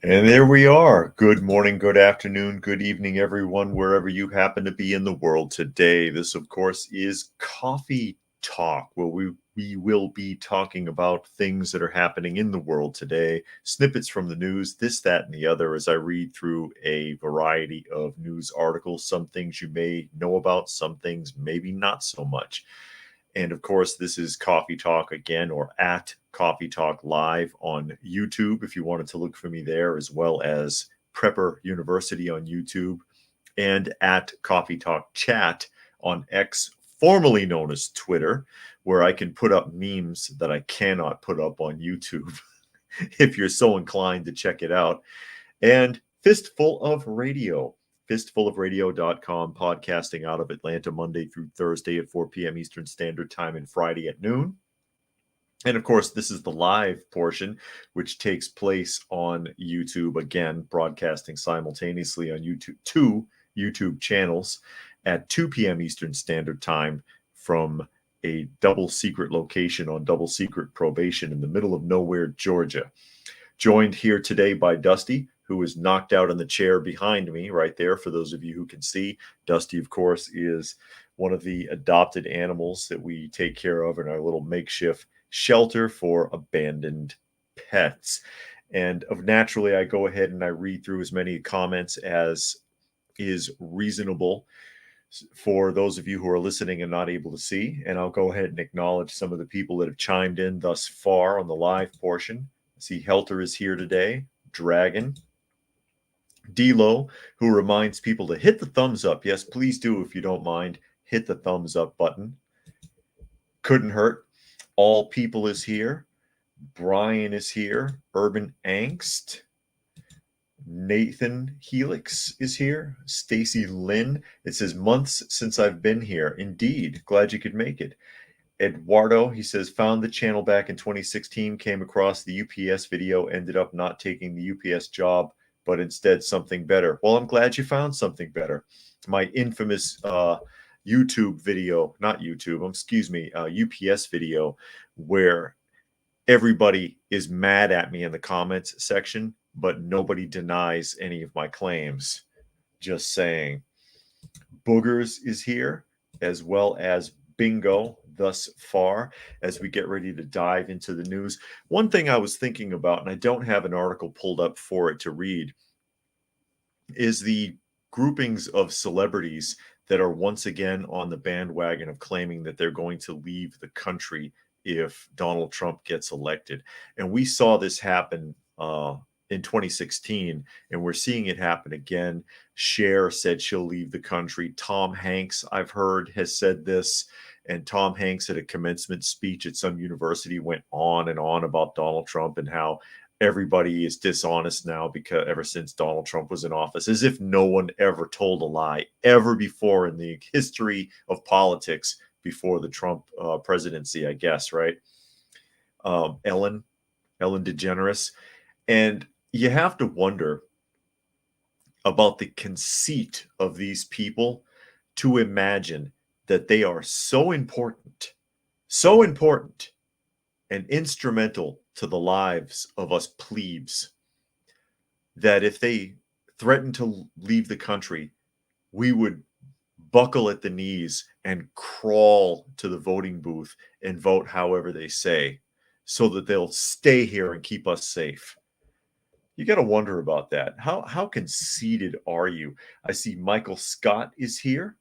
And there we are. Good morning, good afternoon, good evening, everyone, wherever you happen to be in the world today. This, of course, is Coffee Talk, where we will be talking about things that are happening in the world today, snippets from the news, this, that, and the other, as I read through a variety of news articles. Some things you may know about, some things maybe not so much. And of course, this is Coffee Talk again, or at Coffee Talk Live on YouTube, if you wanted to look for me there, as well as Prepper University on YouTube, and at Coffee Talk Chat on X, formerly known as Twitter, where I can put up memes that I cannot put up on YouTube if you're so inclined to check it out. And Fistful of Radio, fistfulofradio.com, podcasting out of Atlanta Monday through Thursday at 4 p.m. Eastern Standard Time and Friday at noon. And of course, this is the live portion, which takes place on YouTube, again, broadcasting simultaneously on YouTube, two YouTube channels at 2 p.m. Eastern Standard Time from a double secret location on double secret probation in the middle of nowhere, Georgia. Joined here today by Dusty, who is knocked out in the chair behind me right there, for those of you who can see. Dusty, of course, is one of the adopted animals that we take care of in our little makeshift shelter for abandoned pets. And naturally, I go ahead and I read through as many comments as is reasonable for those of you who are listening and not able to see. And I'll go ahead and acknowledge some of the people that have chimed in thus far on the live portion. I see Helter is here today, Dragon, D-Lo, who reminds people to hit the thumbs up. Yes, please do, if you don't mind. Hit the thumbs up button. Couldn't hurt. All People is here. Brian is here. Urban Angst. Nathan Helix is here. Stacy Lynn. It says, months since I've been here. Indeed. Glad you could make it. Eduardo, he says, found the channel back in 2016, came across the UPS video, ended up not taking the UPS job, but instead something better. Well, I'm glad you found something better. My infamous YouTube video, not YouTube, excuse me, UPS video, where everybody is mad at me in the comments section, but nobody denies any of my claims. Just saying. Boogers is here, as well as Bingo thus far, as we get ready to dive into the news. One thing I was thinking about, and I don't have an article pulled up for it to read, is the groupings of celebrities that are once again on the bandwagon of claiming that they're going to leave the country if Donald Trump gets elected. And we saw this happen in 2016, and we're seeing it happen again. Cher said she'll leave the country. Tom Hanks, I've heard, has said this. And Tom Hanks at a commencement speech at some university went on and on about Donald Trump and how everybody is dishonest now because ever since Donald Trump was in office, as if no one ever told a lie ever before in the history of politics before the Trump presidency, I guess, right? Ellen DeGeneres. And you have to wonder about the conceit of these people to imagine that they are so important and instrumental to the lives of us plebes, that if they threatened to leave the country, we would buckle at the knees and crawl to the voting booth and vote however they say, so that they'll stay here and keep us safe. You got to wonder about that. How conceited are you? I see Michael Scott is here,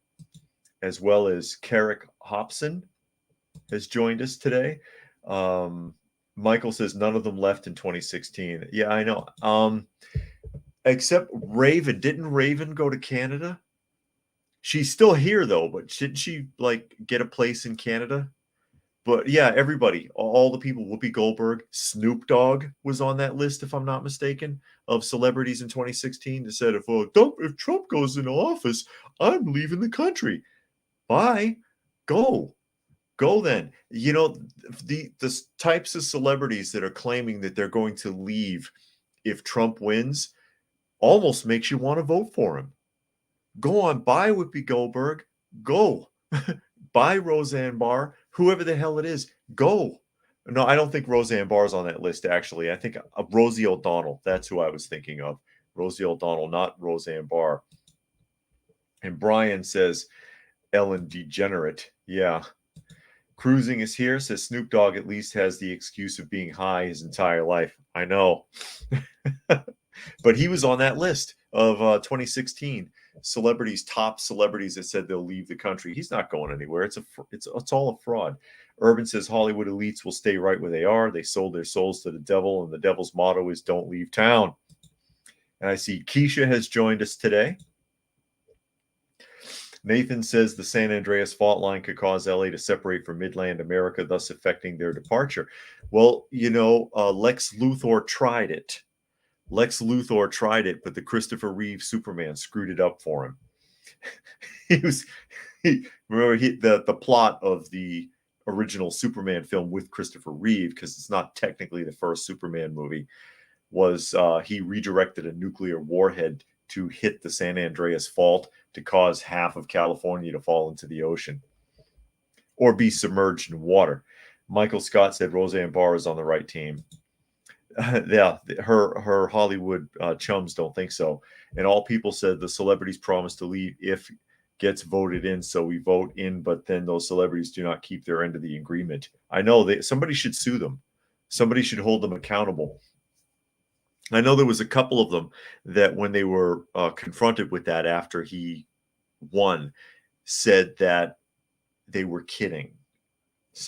as well as Carrick Hobson has joined us today. Michael says none of them left in 2016. Yeah, I know. Except Raven. Didn't Raven go to Canada? She's still here though, but didn't she get a place in Canada? But yeah, everybody, all the people, Whoopi Goldberg, Snoop Dogg was on that list, if I'm not mistaken, of celebrities in 2016 that said, if Trump goes into office, I'm leaving the country. Bye. Go then. You know, the types of celebrities that are claiming that they're going to leave if Trump wins almost makes you want to vote for him. Go on, buy Whoopi Goldberg. Go. Buy Roseanne Barr, whoever the hell it is. Go. No, I don't think Roseanne Barr's on that list, actually. I think Rosie O'Donnell. That's who I was thinking of. Rosie O'Donnell, not Roseanne Barr. And Brian says, Ellen Degenerate. Yeah. Cruising is here, says Snoop Dogg at least has the excuse of being high his entire life. I know. But he was on that list of 2016 celebrities, top celebrities that said they'll leave the country. He's not going anywhere. It's all a fraud. Urban says Hollywood elites will stay right where they are. They sold their souls to the devil, and the devil's motto is "Don't leave town." And I see Keisha has joined us today. Nathan says the San Andreas fault line could cause LA to separate from Midland America, thus affecting their departure. Well, Lex Luthor tried it. But the Christopher Reeve Superman screwed it up for him. The plot of the original Superman film with Christopher Reeve, because it's not technically the first Superman movie, was he redirected a nuclear warhead to hit the San Andreas Fault to cause half of California to fall into the ocean or be submerged in water. Michael Scott said Roseanne Barr is on the right team. Yeah, her Hollywood chums don't think so. And all people said the celebrities promised to leave if gets voted in, so we vote in, but then those celebrities do not keep their end of the agreement. I know somebody should sue them. Somebody should hold them accountable. I know there was a couple of them that when they were confronted with that after he won, said that they were kidding.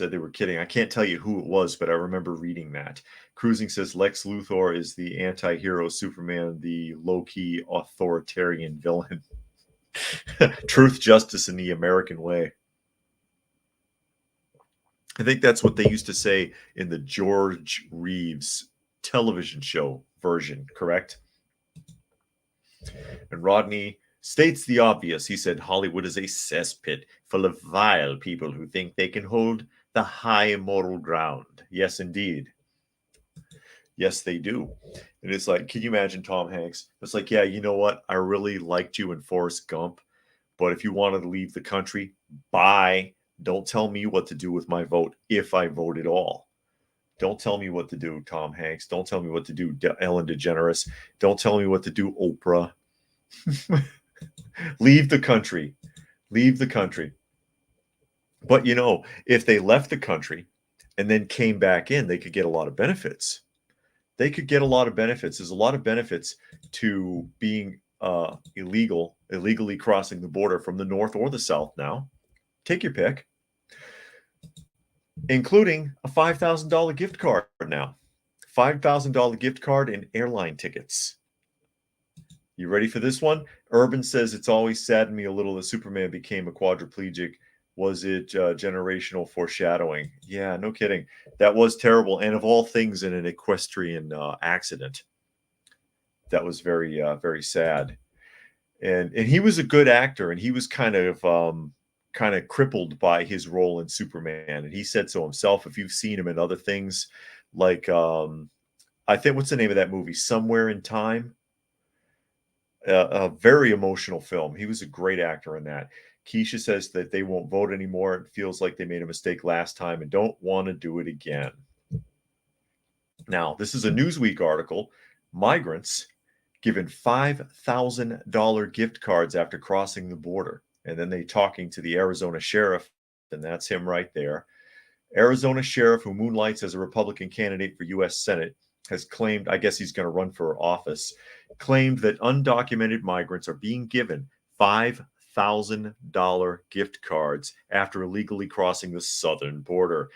I can't tell you who it was, but I remember reading that. Cruising says Lex Luthor is the anti-hero Superman, the low-key authoritarian villain. Truth, justice, and the American way. I think that's what they used to say in the George Reeves television show version, correct? And Rodney states the obvious. He said Hollywood is a cesspit full of vile people who think they can hold the high moral ground. Yes, indeed. Yes, they do. And it's like, can you imagine Tom Hanks? It's like, yeah, you know what? I really liked you in Forrest Gump, but if you wanted to leave the country, bye. Don't tell me what to do with my vote if I vote at all. Don't tell me what to do, Tom Hanks. Don't tell me what to do, Ellen DeGeneres. Don't tell me what to do, Oprah. Leave the country. Leave the country. But, if they left the country and then came back in, they could get a lot of benefits. There's a lot of benefits to being illegally crossing the border from the north or the south now. Take your pick. Including a $5,000 gift card now. $5,000 gift card and airline tickets. You ready for this one? Urban says it's always saddened me a little that Superman became a quadriplegic. Was it generational foreshadowing? Yeah, no kidding. That was terrible. And of all things, in an equestrian accident. That was very, very sad. And he was a good actor, and he was kind of crippled by his role in Superman. And he said so himself. If you've seen him in other things, like I think, what's the name of that movie? Somewhere in Time. A very emotional film. He was a great actor in that. Keisha says that they won't vote anymore. It feels like they made a mistake last time and don't want to do it again. Now, this is a Newsweek article. Migrants given $5,000 gift cards after crossing the border. And then they talking to the Arizona sheriff, and that's him right there. Arizona sheriff, who moonlights as a Republican candidate for U.S. Senate, has claimed, I guess he's going to run for office, claimed that undocumented migrants are being given $5,000 gift cards after illegally crossing the southern border.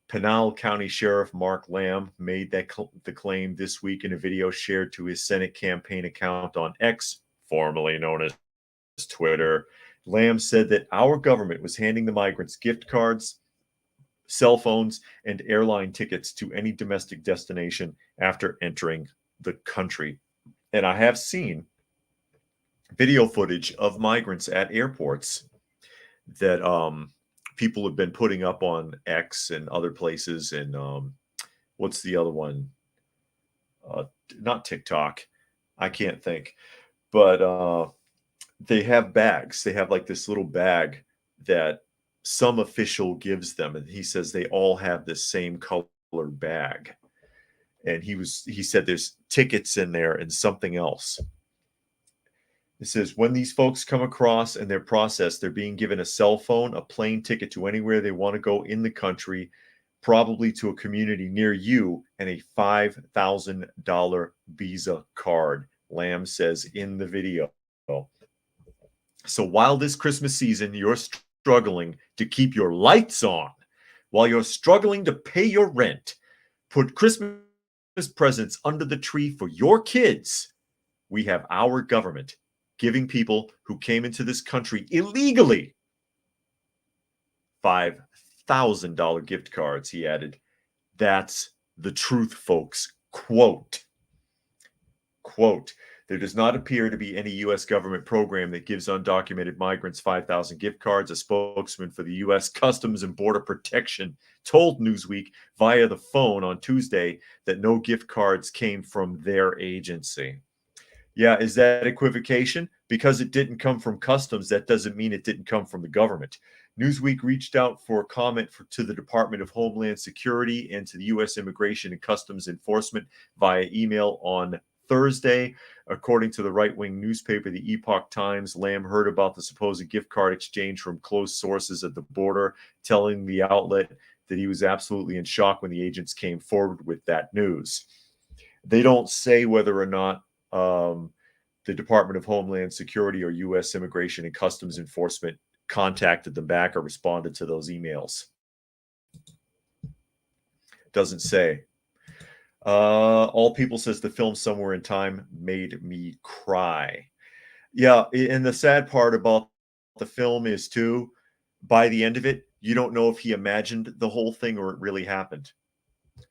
Pinal County Sheriff Mark Lamb made the claim this week in a video shared to his Senate campaign account on X, formerly known as Twitter. Lamb said that our government was handing the migrants gift cards, cell phones, and airline tickets to any domestic destination after entering the country. And I have seen video footage of migrants at airports that people have been putting up on X and other places. And what's the other one? Not TikTok. I can't think. But they have bags. They have like this little bag that some official gives them. And he says they all have the same color bag. And he said there's tickets in there and something else. It says, when these folks come across and they're processed, they're being given a cell phone, a plane ticket to anywhere they want to go in the country, probably to a community near you, and a $5,000 Visa card, Lamb says in the video. So while this Christmas season you're struggling to keep your lights on, while you're struggling to pay your rent, put Christmas presents under the tree for your kids, we have our government giving people who came into this country illegally $5,000 gift cards, he added. That's the truth, folks. Quote, there does not appear to be any U.S. government program that gives undocumented migrants 5,000 gift cards. A spokesman for the U.S. Customs and Border Protection told Newsweek via the phone on Tuesday that no gift cards came from their agency. Yeah, is that equivocation? Because it didn't come from customs, that doesn't mean it didn't come from the government. Newsweek reached out for comment to the Department of Homeland Security and to the U.S. Immigration and Customs Enforcement via email on Thursday. According to the right-wing newspaper, the Epoch Times, Lamb heard about the supposed gift card exchange from close sources at the border, telling the outlet that he was absolutely in shock when the agents came forward with that news. They don't say whether or not the Department of Homeland Security or U.S. Immigration and Customs Enforcement contacted them back or responded to those emails. Doesn't say. All People says the film Somewhere in Time made me cry. Yeah, and the sad part about the film is, too, by the end of it, you don't know if he imagined the whole thing or it really happened.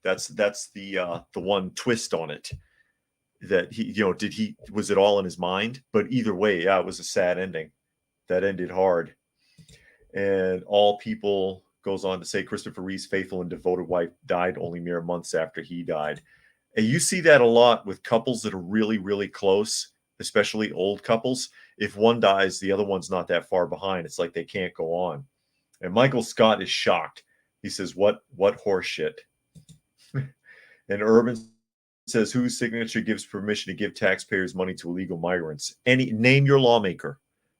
That's the one twist on it. That was it all in his mind? But either way, yeah, it was a sad ending. That ended hard. And All People goes on to say Christopher Reeve's faithful and devoted wife died only mere months after he died. And you see that a lot with couples that are really, really close, especially old couples. If one dies, the other one's not that far behind. It's like they can't go on. And Michael Scott is shocked. He says, what horse shit? And Urban says, whose signature gives permission to give taxpayers money to illegal migrants? Name your lawmaker.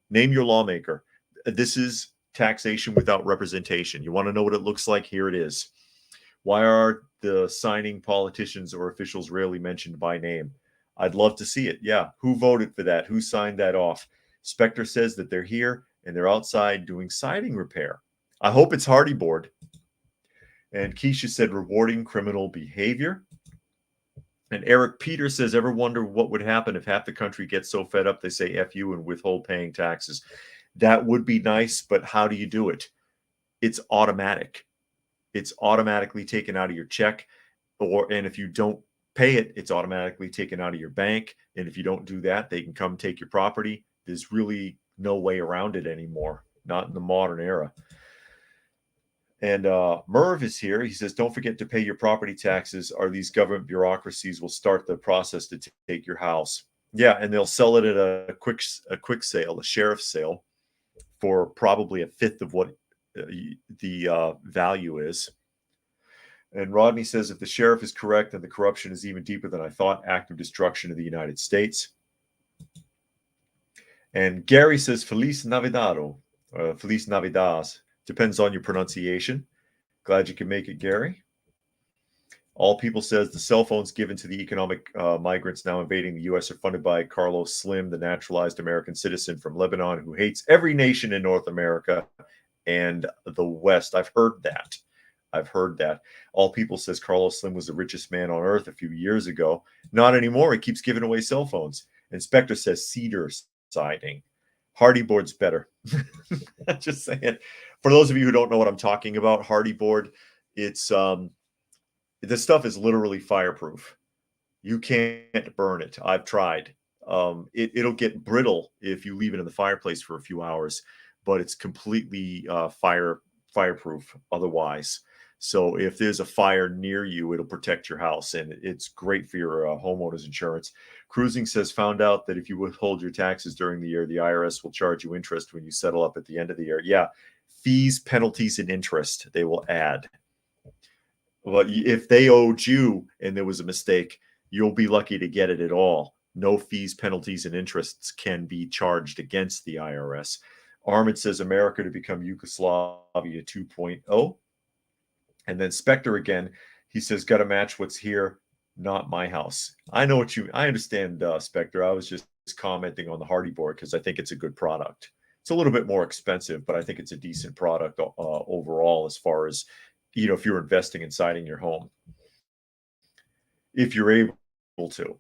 Name your lawmaker. This is taxation without representation. You want to know what it looks like? Here it is. Why are the signing politicians or officials rarely mentioned by name? I'd love to see it. Yeah. Who voted for that? Who signed that off? Spectre says that they're here and they're outside doing siding repair. I hope it's Hardy Board. And Keisha said rewarding criminal behavior. And Eric Peter says, ever wonder what would happen if half the country gets so fed up they say F you and withhold paying taxes? That would be nice, but how do you do it? It's automatic. It's automatically taken out of your check. And if you don't pay it, it's automatically taken out of your bank. And if you don't do that, they can come take your property. There's really no way around it anymore, not in the modern era. And Merv is here. He says, don't forget to pay your property taxes, or these government bureaucracies will start the process to take your house. Yeah, and they'll sell it at a quick sale, a sheriff's sale, for probably a fifth of what the value is. And Rodney says, if the sheriff is correct, then the corruption is even deeper than I thought. Active destruction of the United States. And Gary says, Feliz Navidad. Feliz Navidad. Depends on your pronunciation. Glad you can make it, Gary. All People says the cell phones given to the economic migrants now invading the U.S. are funded by Carlos Slim, the naturalized American citizen from Lebanon who hates every nation in North America and the West. I've heard that. All People says Carlos Slim was the richest man on earth a few years ago. Not anymore. He keeps giving away cell phones. Inspector says cedar siding. Hardy Board's better. Just saying. For those of you who don't know what I'm talking about, Hardy Board, it's this stuff is literally fireproof. You can't burn it. I've tried. It'll get brittle if you leave it in the fireplace for a few hours, but it's completely fireproof otherwise. So if there's a fire near you, it'll protect your house, and it's great for your homeowner's insurance. Cruising says, found out that if you withhold your taxes during the year, the IRS will charge you interest when you settle up at the end of the year. Yeah, fees, penalties, and interest they will add. Well, if they owed you and there was a mistake, you'll be lucky to get it at all. No fees, penalties, and interests can be charged against the IRS. Armin says America to become Yugoslavia 2.0. And then Spectre again, he says, got to match what's here, not my house. I know what I understand, Spectre. I was just commenting on the Hardy board because I think it's a good product. It's a little bit more expensive, but I think it's a decent product overall as far as, if you're investing in siding your home. If you're able to.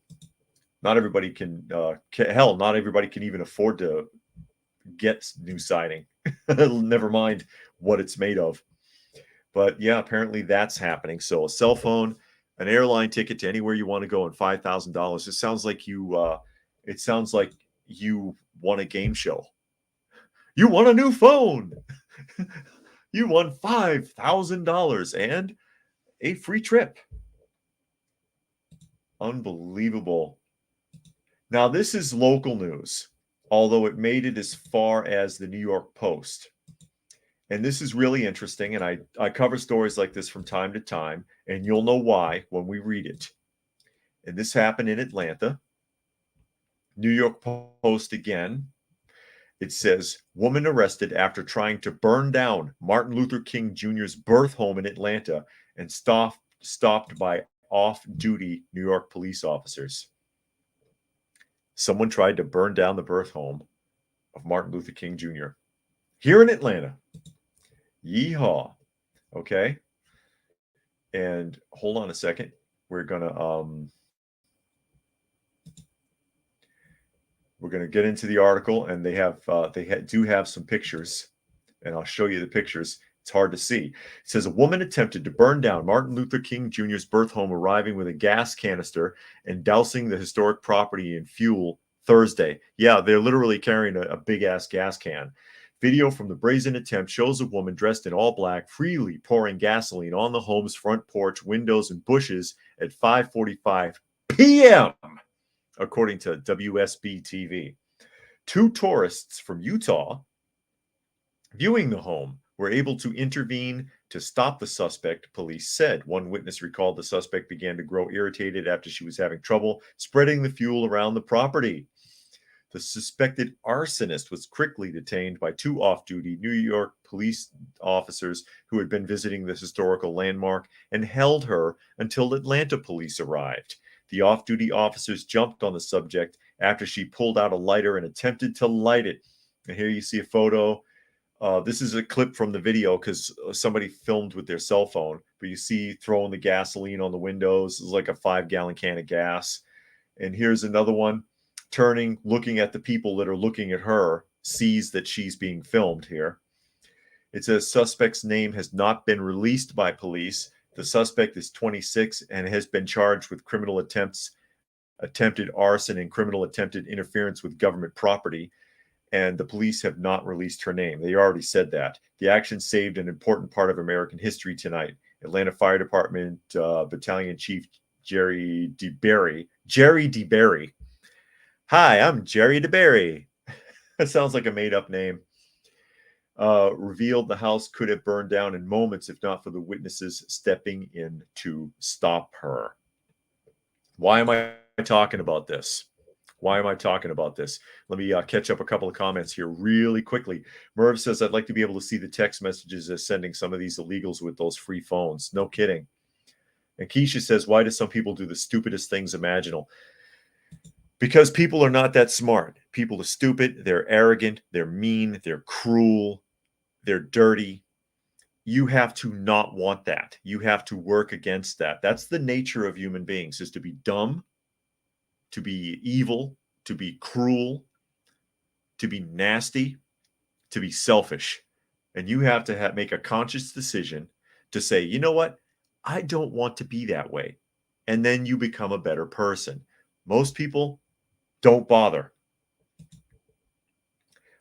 Not everybody can, hell, not everybody can even afford to get new siding. Never mind what it's made of. But yeah, apparently that's happening. So a cell phone, an airline ticket to anywhere you want to go, and $5,000. It sounds like you. It sounds like you won a game show. You won a new phone. You won $5,000 and a free trip. Unbelievable. Now this is local news, although it made it as far as the New York Post. And this is really interesting, and I cover stories like this from time to time, and you'll know why when we read it. And this happened in Atlanta. New York Post again. It says, woman arrested after trying to burn down Martin Luther King Jr.'s birth home in Atlanta and stopped by off-duty New York police officers. Someone tried to burn down the birth home of Martin Luther King Jr. here in Atlanta. Yeehaw. Okay. And hold on a second. We're gonna get into the article, and they do have some pictures, and I'll show you the pictures. It's hard to see. It says a woman attempted to burn down Martin Luther King Jr.'s birth home, arriving with a gas canister and dousing the historic property in fuel Thursday. Yeah, they're literally carrying a big ass gas can. Video from the brazen attempt shows a woman dressed in all black freely pouring gasoline on the home's front porch, windows, and bushes at 5:45 p.m., according to WSB TV. Two tourists from Utah viewing the home were able to intervene to stop the suspect, police said. One witness recalled the suspect began to grow irritated after she was having trouble spreading the fuel around the property. The suspected arsonist was quickly detained by two off-duty New York police officers who had been visiting the historical landmark and held her until Atlanta police arrived. The off-duty officers jumped on the subject after she pulled out a lighter and attempted to light it. And here you see a photo. This is a clip from the video because somebody filmed with their cell phone, but you see throwing the gasoline on the windows. It's like a 5-gallon can of gas. And here's another one. Turning, looking at the people that are looking at her, sees that she's being filmed here. It says suspect's name has not been released by police. The suspect is 26 and has been charged with criminal attempted arson, and criminal attempted interference with government property. And the police have not released her name. They already said that. The action saved an important part of American history tonight. Atlanta Fire Department Battalion Chief Jerry DeBerry. Hi, I'm Jerry DeBerry. That sounds like a made-up name. Revealed the house could have burned down in moments if not for the witnesses stepping in to stop her. Why am I talking about this? Let me catch up a couple of comments here really quickly. Merv says, I'd like to be able to see the text messages as sending some of these illegals with those free phones. No kidding. And Keisha says, why do some people do the stupidest things imaginable? Because people are not that smart. People are stupid. They're arrogant. They're mean. They're cruel. They're dirty. You have to not want that. You have to work against that. That's the nature of human beings, is to be dumb, to be evil, to be cruel, to be nasty, to be selfish. And you have to make a conscious decision to say, you know what? I don't want to be that way. And then you become a better person. Most people don't bother.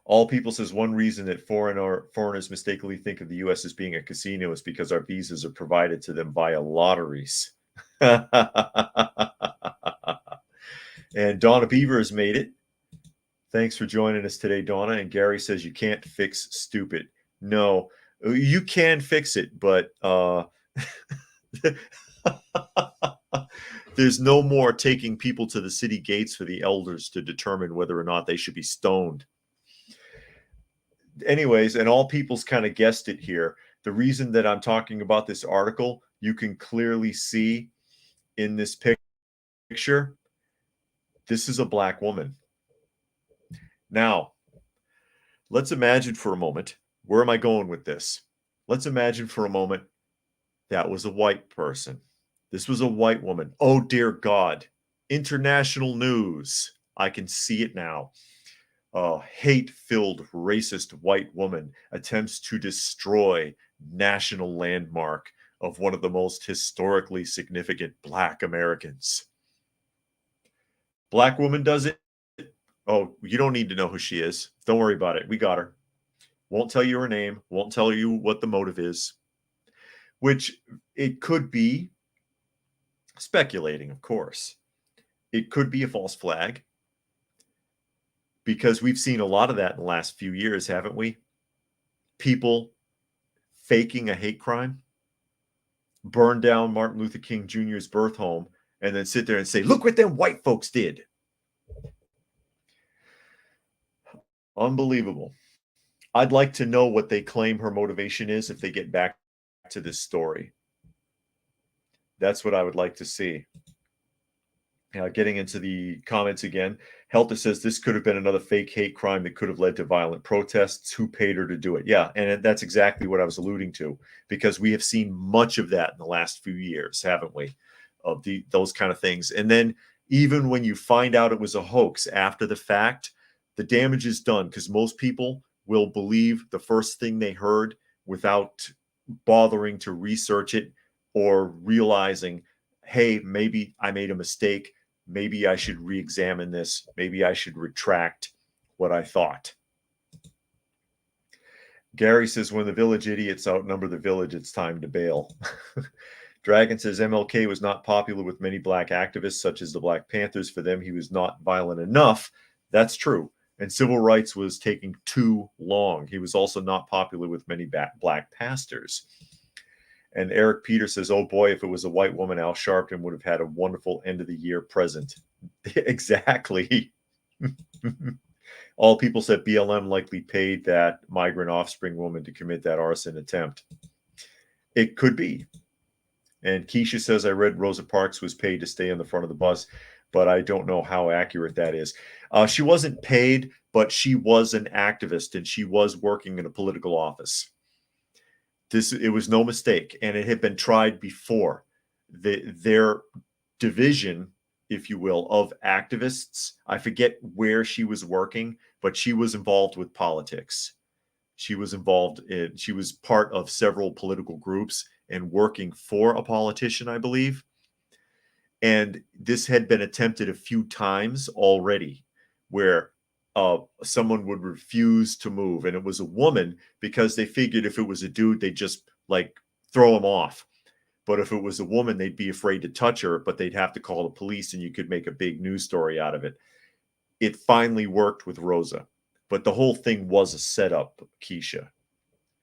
All people says one reason that foreigners mistakenly think of the U.S. as being a casino is because our visas are provided to them via lotteries. And Donna Beaver has made it. Thanks for joining us today, Donna. And Gary says you can't fix stupid. No, you can fix it, but There's no more taking people to the city gates for the elders to determine whether or not they should be stoned. Anyways, and all people's kind of guessed it here. The reason that I'm talking about this article, you can clearly see in this picture, this is a black woman. Now, let's imagine for a moment, where am I going with this? Let's imagine for a moment that was a white person. This was a white woman. Oh, dear God. International news. I can see it now. A hate-filled, racist white woman attempts to destroy national landmark of one of the most historically significant Black Americans. Black woman does it. Oh, you don't need to know who she is. Don't worry about it. We got her. Won't tell you her name. Won't tell you what the motive is. Which it could be speculating, of course. It could be a false flag. Because we've seen a lot of that in the last few years, haven't we? People faking a hate crime, burn down Martin Luther King Jr.'s birth home, and then sit there and say, look what them white folks did. Unbelievable. I'd like to know what they claim her motivation is if they get back to this story. That's what I would like to see. Getting into the comments again, Helter says this could have been another fake hate crime that could have led to violent protests. Who paid her to do it? Yeah, and that's exactly what I was alluding to, because we have seen much of that in the last few years, haven't we? Of those kind of things. And then even when you find out it was a hoax after the fact, the damage is done, because most people will believe the first thing they heard without bothering to research it or realizing, hey, maybe I made a mistake. Maybe I should re-examine this. Maybe I should retract what I thought. Gary says, when the village idiots outnumber the village, it's time to bail. Dragon says, MLK was not popular with many Black activists, such as the Black Panthers. For them, he was not violent enough. That's true. And civil rights was taking too long. He was also not popular with many Black pastors. And Eric Peter says, oh boy, if it was a white woman, Al Sharpton would have had a wonderful end of the year present. Exactly. All people said BLM likely paid that migrant offspring woman to commit that arson attempt. It could be. And Keisha says, I read Rosa Parks was paid to stay on the front of the bus, but I don't know how accurate that is. She wasn't paid, but she was an activist and she was working in a political office. It was no mistake, and it had been tried before. Their division, if you will, of activists, I forget where she was working, but she was involved with politics. She was part of several political groups and working for a politician, I believe. And this had been attempted a few times already, where someone would refuse to move, and it was a woman, because they figured if it was a dude, they'd just like throw him off. But if it was a woman, they'd be afraid to touch her, but they'd have to call the police, and you could make a big news story out of it. It finally worked with Rosa, but the whole thing was a setup, Keisha.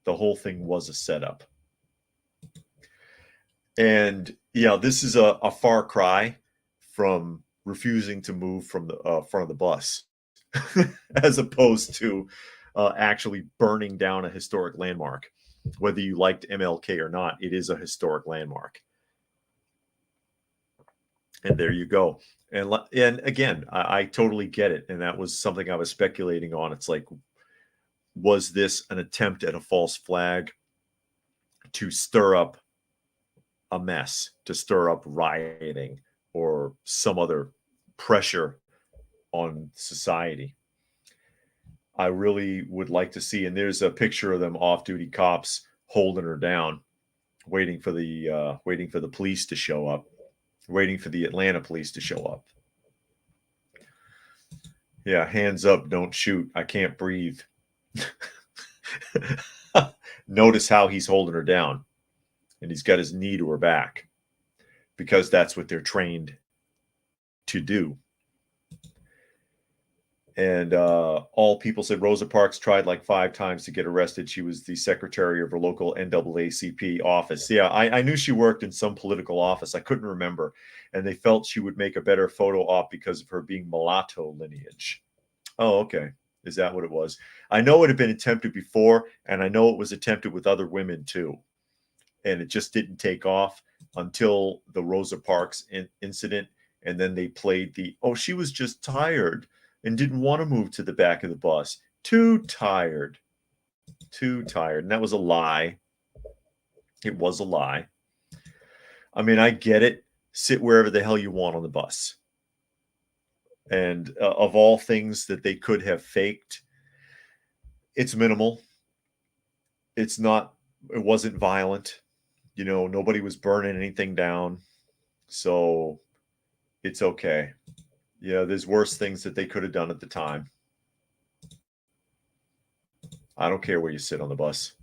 The whole thing was a setup. And yeah, this is a far cry from refusing to move from the front of the bus, as opposed to actually burning down a historic landmark. Whether you liked MLK or not, it is a historic landmark. And there you go. And again, I totally get it. And that was something I was speculating on. It's like, was this an attempt at a false flag to stir up a mess, to stir up rioting or some other pressure on society? I really would like to see, and there's a picture of them off-duty cops holding her down, waiting for the police to show up, waiting for the Atlanta police to show up. Yeah, hands up, don't shoot. I can't breathe. Notice how he's holding her down, and he's got his knee to her back, because that's what they're trained to do. And all people said Rosa Parks tried like 5 times to get arrested. She was the secretary of her local NAACP office. Yeah, I knew she worked in some political office. I couldn't remember. And they felt she would make a better photo op because of her being mulatto lineage. Oh, okay. Is that what it was? I know it had been attempted before, and I know it was attempted with other women too. And it just didn't take off until the Rosa Parks incident. And then they played she was just tired and didn't want to move to the back of the bus. Too tired. Too tired. And that was a lie. It was a lie. I mean, I get it. Sit wherever the hell you want on the bus. And of all things that they could have faked, it's minimal. It wasn't violent. Nobody was burning anything down. So it's okay. Yeah, there's worse things that they could have done at the time. I don't care where you sit on the bus.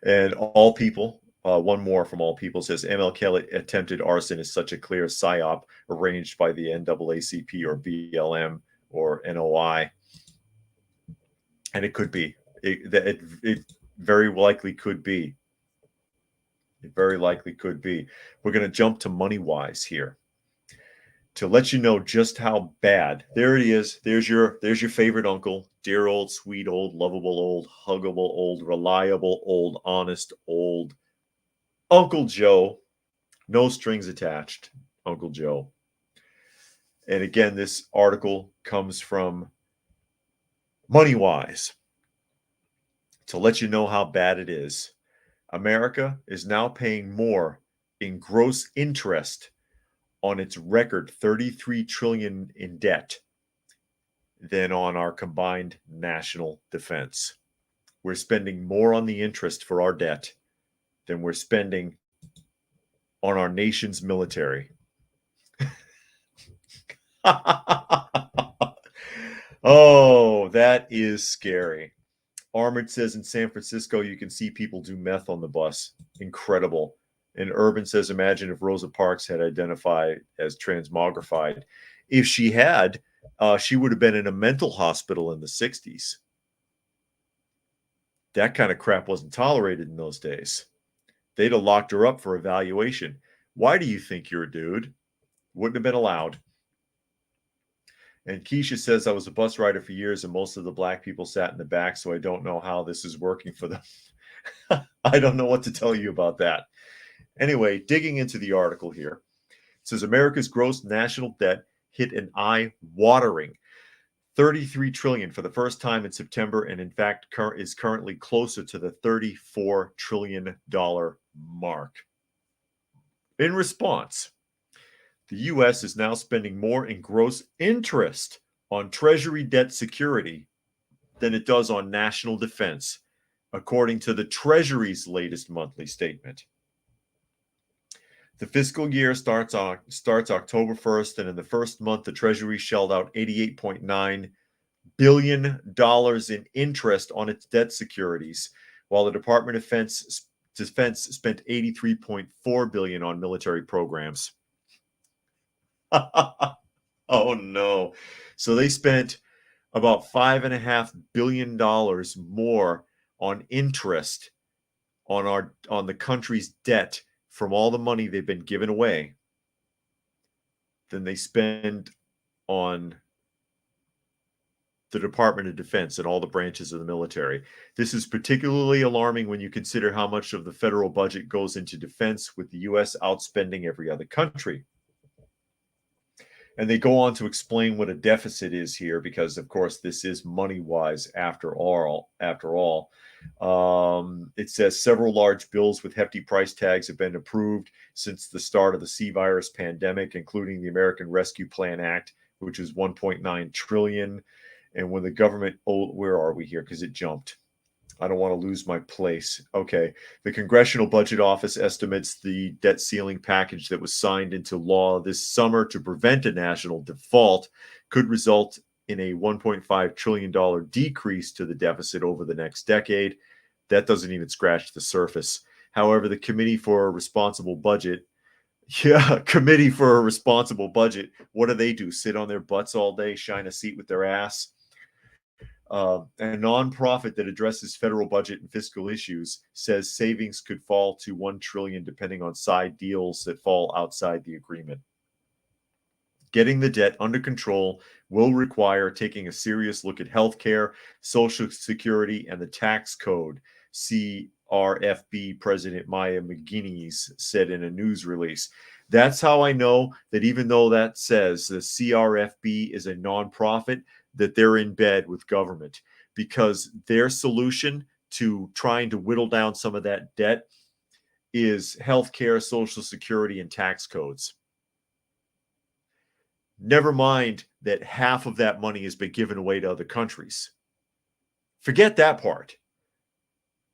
And all people, one more from all people says MLK attempted arson is such a clear psyop arranged by the NAACP or BLM or NOI. And it could be. It very likely could be. It very likely could be. We're going to jump to MoneyWise here to let you know just how bad. There it is. There's your favorite uncle. Dear old, sweet old, lovable old, huggable old, reliable old, honest old Uncle Joe. No strings attached. Uncle Joe. And again, this article comes from MoneyWise to let you know how bad it is. America is now paying more in gross interest on its record $33 trillion in debt than on our combined national defense. We're spending more on the interest for our debt than we're spending on our nation's military. Oh, that is scary. Armored says in San Francisco, you can see people do meth on the bus. Incredible. And Urban says, imagine if Rosa Parks had identified as transmogrified. If she had, she would have been in a mental hospital in the 60s. That kind of crap wasn't tolerated in those days. They'd have locked her up for evaluation. Why do you think you're a dude? Wouldn't have been allowed. And Keisha says, I was a bus rider for years and most of the black people sat in the back, so I don't know how this is working for them. I don't know what to tell you about that. Anyway, digging into the article here, it says America's gross national debt hit an eye-watering $33 trillion for the first time in September, and in fact is currently closer to the $34 trillion mark. In response, the U.S. is now spending more in gross interest on Treasury debt security than it does on national defense, according to the Treasury's latest monthly statement. The fiscal year starts October 1st, and in the first month, the Treasury shelled out $88.9 billion in interest on its debt securities, while the Department of Defense spent $83.4 billion on military programs. Oh no. So they spent about $5.5 billion more on interest on the country's debt from all the money they've been giving away than they spend on the Department of Defense and all the branches of the military. This is particularly alarming when you consider how much of the federal budget goes into defense, with the U.S. outspending every other country. And they go on to explain what a deficit is here, because, of course, this is MoneyWise after all. It says several large bills with hefty price tags have been approved since the start of the C virus pandemic, including the American Rescue Plan Act, which is $1.9 trillion. And when the government, where are we here? Because it jumped. I don't want to lose my place. Okay. The Congressional Budget Office estimates the debt ceiling package that was signed into law this summer to prevent a national default could result in a $1.5 trillion decrease to the deficit over the next decade. That doesn't even scratch the surface. However, the Committee for a Responsible Budget Yeah, Committee for a Responsible Budget. What do? Sit on their butts all day, shine a seat with their ass? A nonprofit that addresses federal budget and fiscal issues says savings could fall to 1 trillion depending on side deals that fall outside the agreement. Getting the debt under control will require taking a serious look at healthcare, Social Security, and the tax code, CRFB President Maya McGuinness said in a news release. That's how I know that even though that says the CRFB is a nonprofit, that they're in bed with government, because their solution to trying to whittle down some of that debt is healthcare, Social Security, and tax codes. Never mind that half of that money has been given away to other countries. Forget that part.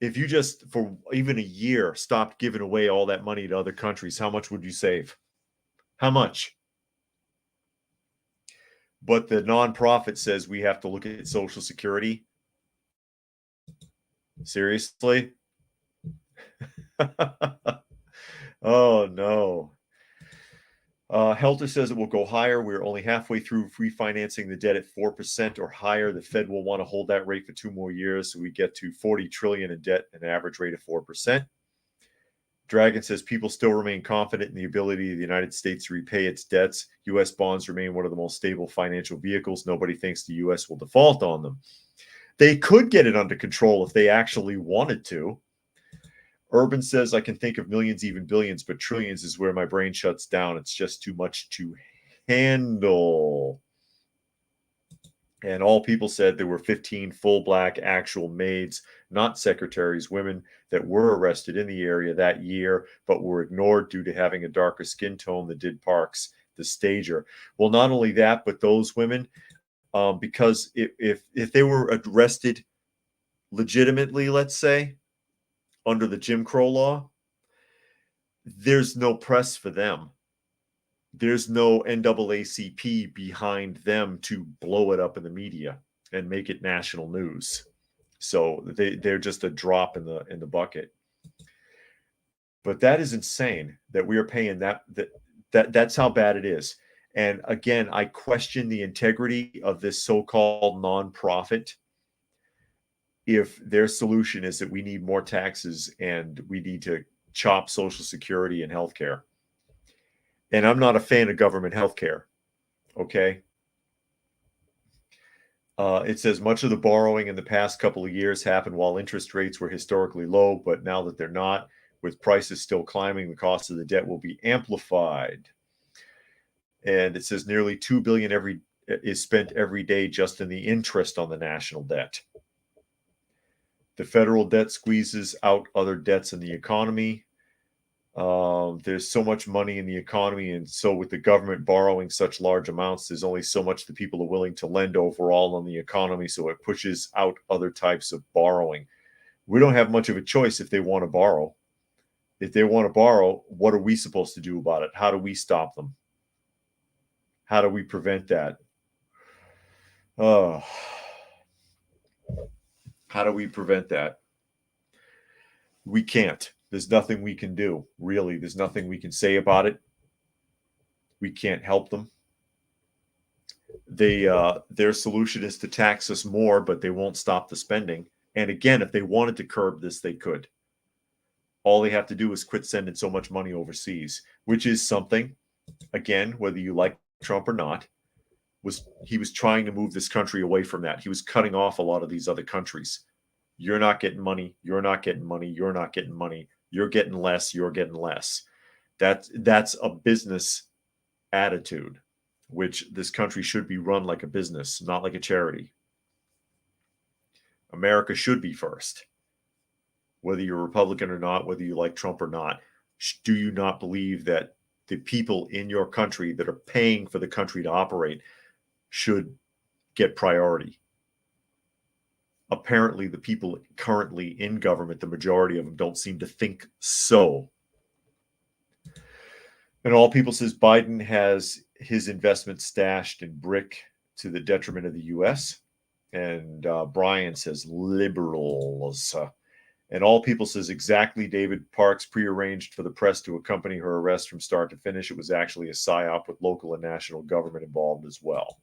If you just, for even a year, stopped giving away all that money to other countries, how much would you save? How much? But the nonprofit says we have to look at Social Security. Seriously? Oh, no. Helter says it will go higher. We're only halfway through refinancing the debt at 4% or higher. The Fed will want to hold that rate for 2 more years, so we get to 40 trillion in debt, an average rate of 4%. Dragon says people still remain confident in the ability of the United States to repay its debts. U.S. bonds remain one of the most stable financial vehicles. Nobody thinks the U.S. will default on them. They could get it under control if they actually wanted to. Urban says, I can think of millions, even billions, but trillions is where my brain shuts down. It's just too much to handle. And all people said there were 15 full black actual maids, not secretaries, women that were arrested in the area that year, but were ignored due to having a darker skin tone than did Parks, the stager. Well, not only that, but those women, because if they were arrested legitimately, let's say, under the Jim Crow law, there's no press for them. There's no NAACP behind them to blow it up in the media and make it national news. So they're just a drop in the bucket. But that is insane that we are paying that's how bad it is. And again, I question the integrity of this so-called nonprofit if their solution is that we need more taxes and we need to chop Social Security and healthcare. And I'm not a fan of government healthcare. Okay. It says much of the borrowing in the past couple of years happened while interest rates were historically low, but now that they're not, with prices still climbing, the cost of the debt will be amplified. And it says nearly $2 billion is spent every day just in the interest on the national debt. The federal debt squeezes out other debts in the economy. There's so much money in the economy, and so with the government borrowing such large amounts, there's only so much that people are willing to lend overall on the economy, so it pushes out other types of borrowing. We don't have much of a choice if they want to borrow. If they want to borrow, what are we supposed to do about it? How do we stop them? How do we prevent that? Oh, how do we prevent that? We can't. There's nothing we can do. Really, there's nothing we can say about it. We can't help them. Their solution is to tax us more, but they won't stop the spending. And again, if they wanted to curb this, they could. All they have to do is quit sending so much money overseas, which is something, again, whether you like Trump or not, he was trying to move this country away from that. He was cutting off a lot of these other countries. You're not getting money. You're not getting money. You're not getting money. You're getting less. You're getting less. That's a business attitude, which this country should be run like a business, not like a charity. America should be first. Whether you're a Republican or not, whether you like Trump or not, do you not believe that the people in your country that are paying for the country to operate should get priority? Apparently, the people currently in government, the majority of them, don't seem to think so. And all people says Biden has his investments stashed in brick to the detriment of the U.S. And Brian says liberals. And All People says, exactly, David. Parks prearranged for the press to accompany her arrest from start to finish. It was actually a psyop with local and national government involved as well.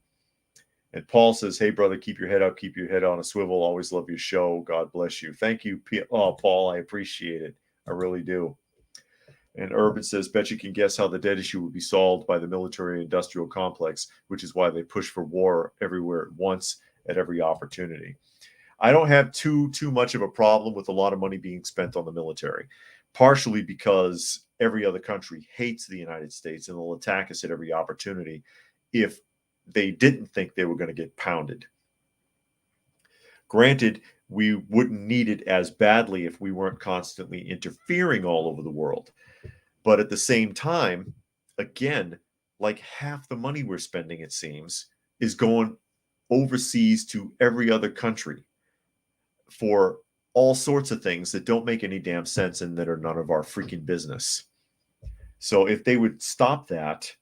And Paul says, hey, brother, keep your head up, keep your head on a swivel. Always love your show. God bless you. Thank you, Paul. I appreciate it. I really do. And Urban says, bet you can guess how the debt issue would be solved by the military-industrial complex, which is why they push for war everywhere at once at every opportunity. I don't have too much of a problem with a lot of money being spent on the military, partially because every other country hates the United States and will attack us at every opportunity if they didn't think they were going to get pounded. Granted, we wouldn't need it as badly if we weren't constantly interfering all over the world. But at the same time, again, like half the money we're spending, it seems, is going overseas to every other country for all sorts of things that don't make any damn sense and that are none of our freaking business. So if they would stop that,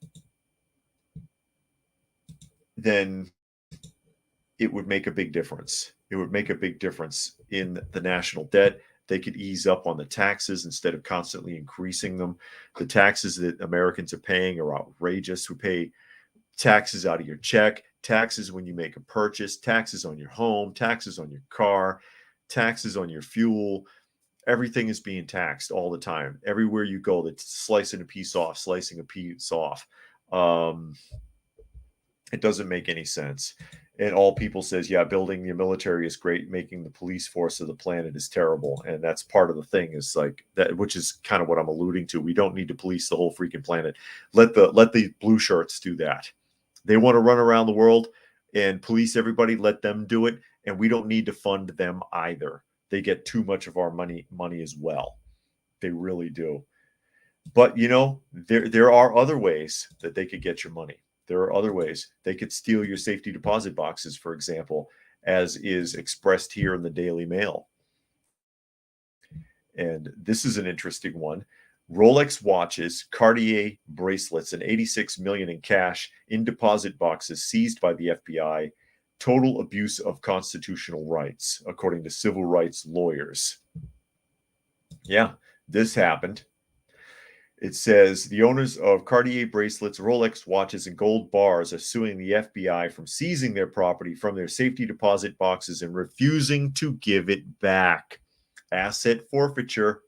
then it would make a big difference. It would make a big difference in the national debt. They could ease up on the taxes instead of constantly increasing them. The taxes that Americans are paying are outrageous. We pay taxes out of your check, taxes when you make a purchase, taxes on your home, taxes on your car, taxes on your fuel. Everything is being taxed all the time. Everywhere you go, that's slicing a piece off. It doesn't make any sense. And All People says, yeah, building the military is great. Making the police force of the planet is terrible. And that's part of the thing, is like that, which is kind of what I'm alluding to. We don't need to police the whole freaking planet. Let the blue shirts do that. They want to run around the world and police everybody. Let them do it. And we don't need to fund them either. They get too much of our money as well. They really do. But there are other ways that they could get your money. There are other ways. They could steal your safety deposit boxes, for example, as is expressed here in the Daily Mail. And this is an interesting one. Rolex watches, Cartier bracelets, and $86 million in cash in deposit boxes seized by the FBI. Total abuse of constitutional rights, according to civil rights lawyers. Yeah, this happened. It says the owners of Cartier bracelets, Rolex watches, and gold bars are suing the FBI from seizing their property from their safety deposit boxes and refusing to give it back. Asset forfeiture.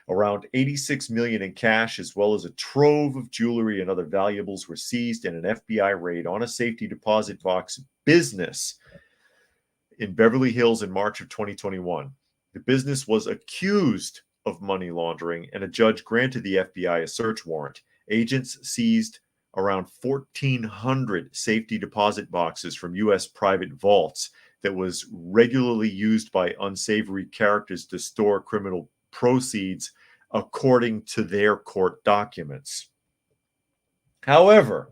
Around $86 million in cash, as well as a trove of jewelry and other valuables, were seized in an FBI raid on a safety deposit box business in Beverly Hills in March of 2021. The business was accused of money laundering, and a judge granted the FBI a search warrant. Agents seized around 1,400 safety deposit boxes from U.S. private vaults that was regularly used by unsavory characters to store criminal proceeds, according to their court documents. However,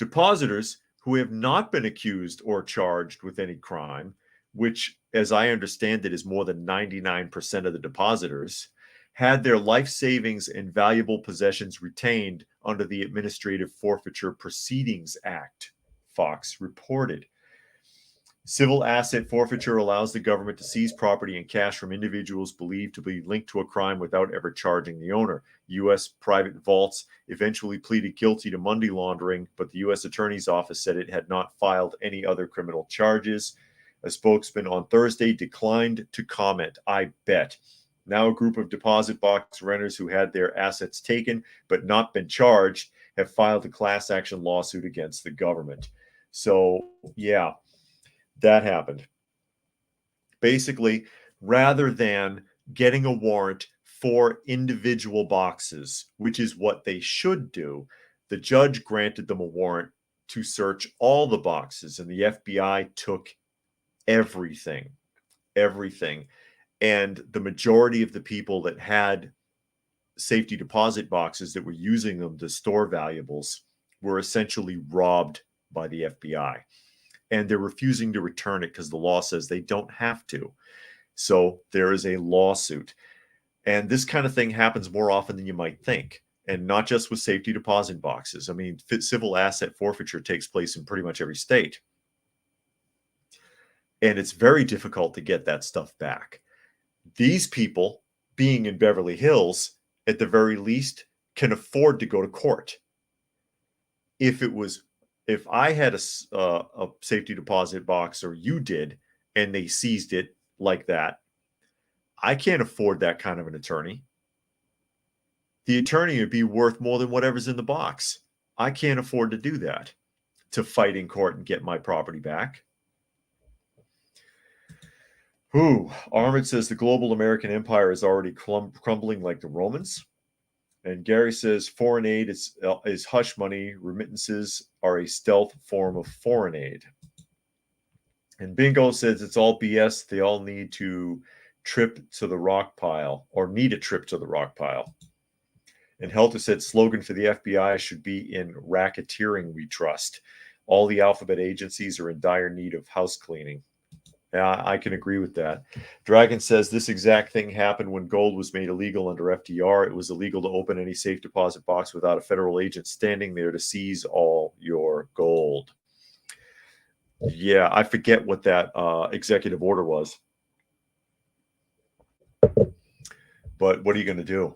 depositors who have not been accused or charged with any crime, which, as I understand it, is more than 99% of the depositors, had their life savings and valuable possessions retained under the Administrative Forfeiture Proceedings Act, Fox reported. Civil asset forfeiture allows the government to seize property and cash from individuals believed to be linked to a crime without ever charging the owner. U.S. private vaults eventually pleaded guilty to money laundering, but the U.S. Attorney's Office said it had not filed any other criminal charges. A spokesman on Thursday declined to comment. I bet. Now a group of deposit box renters who had their assets taken but not been charged have filed a class action lawsuit against the government. So, yeah. That happened. Basically, rather than getting a warrant for individual boxes, which is what they should do, the judge granted them a warrant to search all the boxes, and the FBI took everything. And the majority of the people that had safety deposit boxes that were using them to store valuables were essentially robbed by the FBI. And they're refusing to return it because the law says they don't have to. So there is a lawsuit. And this kind of thing happens more often than you might think. And not just with safety deposit boxes. I mean, civil asset forfeiture takes place in pretty much every state. And it's very difficult to get that stuff back. These people, being in Beverly Hills, at the very least, can afford to go to court. If I had a safety deposit box, or you did, and they seized it like that, I can't afford that kind of an attorney. The attorney would be worth more than whatever's in the box. I can't afford to do that, to fight in court and get my property back. Armand says the global American empire is already crumbling like the Romans. And Gary says foreign aid is hush money. Remittances are a stealth form of foreign aid. And Bingo says it's all BS. They all need to trip to the rock pile, or need a trip to the rock pile. And Helter said slogan for the FBI should be in racketeering we trust. All the alphabet agencies are in dire need of house cleaning. Yeah, I can agree with that. Dragon says this exact thing happened when gold was made illegal under FDR. It was illegal to open any safe deposit box without a federal agent standing there to seize all your gold. Yeah, I forget what that executive order was. But what are you going to do?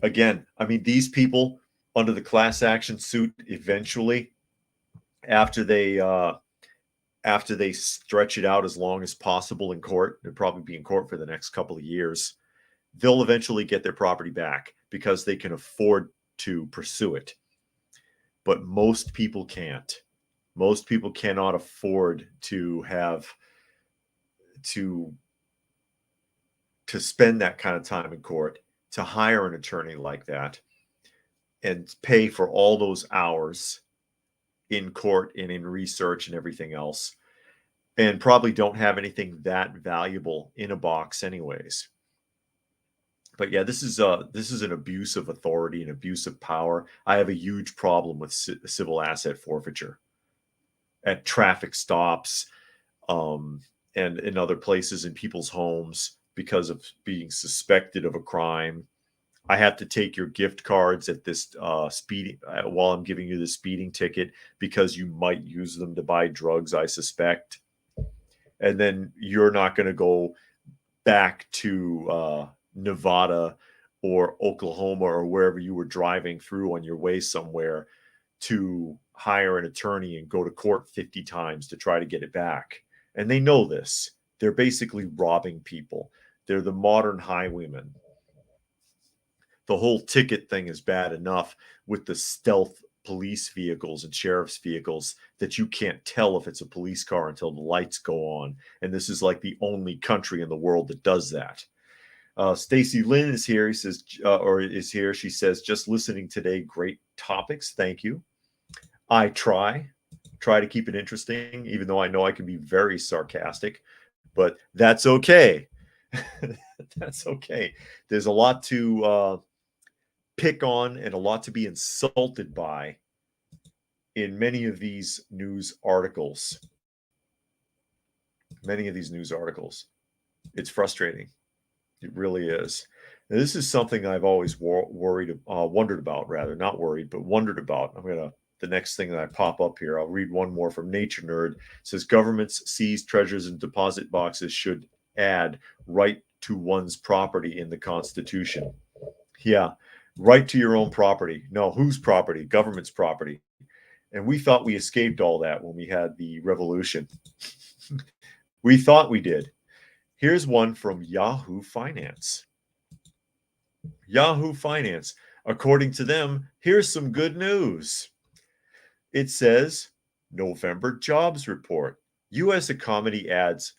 Again, I mean, these people under the class action suit, eventually, after they stretch it out as long as possible in court, they'll probably be in court for the next couple of years, they'll eventually get their property back because they can afford to pursue it. But most people can't. Most people cannot afford to have to spend that kind of time in court, to hire an attorney like that, and pay for all those hours in court and in research and everything else, and probably don't have anything that valuable in a box anyways. But yeah, this is an abuse of authority and abuse of power. I have a huge problem with civil asset forfeiture at traffic stops, and in other places, in people's homes, because of being suspected of a crime. I have to take your gift cards at this speeding while I'm giving you the speeding ticket because you might use them to buy drugs, I suspect. And then you're not going to go back to Nevada or Oklahoma or wherever you were driving through on your way somewhere to hire an attorney and go to court 50 times to try to get it back. And they know this. They're basically robbing people. They're the modern highwaymen. The whole ticket thing is bad enough with the stealth police vehicles and sheriff's vehicles that you can't tell if it's a police car until the lights go on. And this is like the only country in the world that does that. Stacy Lynn is here. He says, is here. She says, just listening today. Great topics. Thank you. I try to keep it interesting, even though I know I can be very sarcastic, but that's okay. That's okay. There's a lot to pick on and a lot to be insulted by in many of these news articles. It's frustrating. It really is. Now, this is something I've always wondered about. The next thing that I pop up here, I'll read one more from Nature Nerd. It says governments seize treasures and deposit boxes should add right to one's property in the Constitution. Yeah, right to your own property. No, whose property? Government's property. And we thought we escaped all that when we had the revolution. We thought we did. Here's one from Yahoo Finance. Yahoo Finance. According to them, here's some good news. It says, November jobs report. U.S. economy adds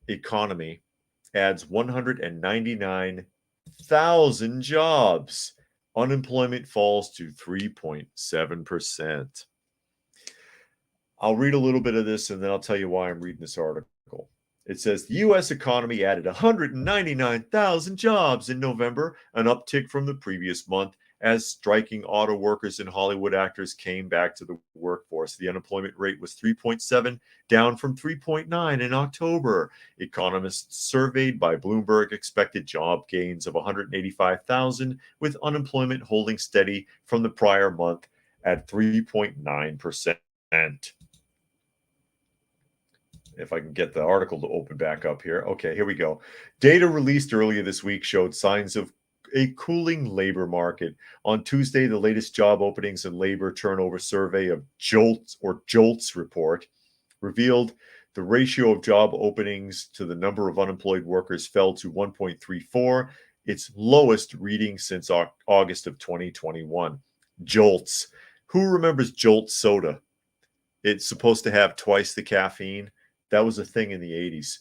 199,000 jobs. Unemployment falls to 3.7%. I'll read a little bit of this and then I'll tell you why I'm reading this article. It says the U.S. economy added 199,000 jobs in November, an uptick from the previous month as striking auto workers and Hollywood actors came back to the workforce. The unemployment rate was 3.7, down from 3.9 in October. Economists surveyed by Bloomberg expected job gains of 185,000, with unemployment holding steady from the prior month at 3.9%. if I can get the article to open back up here. Okay, here we go. Data released earlier this week showed signs of a cooling labor market. On Tuesday, the latest job openings and labor turnover survey of JOLTS report revealed the ratio of job openings to the number of unemployed workers fell to 1.34, its lowest reading since August of 2021. JOLTS. Who remembers Jolt soda? It's supposed to have twice the caffeine. That was a thing in the 80s.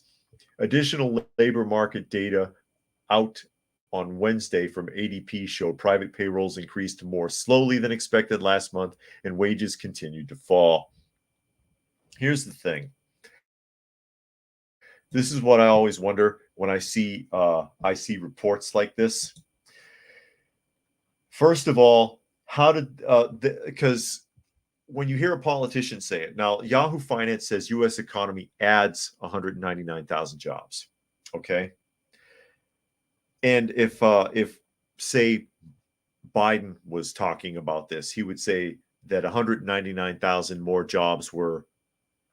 Additional labor market data out on Wednesday from ADP showed private payrolls increased more slowly than expected last month, and wages continued to fall. Here's the thing. This is what I always wonder when I see reports like this. First of all, how did because when you hear a politician say it now, Yahoo Finance says U.S. economy adds 199,000 jobs. Okay, and if say Biden was talking about this, he would say that 199,000 more jobs were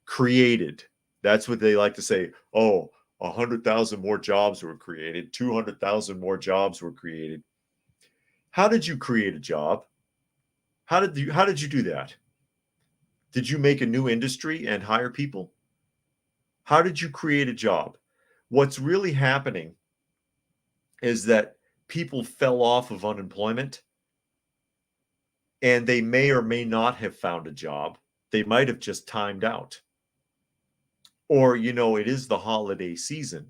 created. That's what they like to say. Oh, 100,000 more jobs were created. 200,000 more jobs were created. How did you create a job? How did you do that? Did you make a new industry and hire people? How did you create a job? What's really happening is that people fell off of unemployment and they may or may not have found a job. They might have just timed out. Or, it is the holiday season.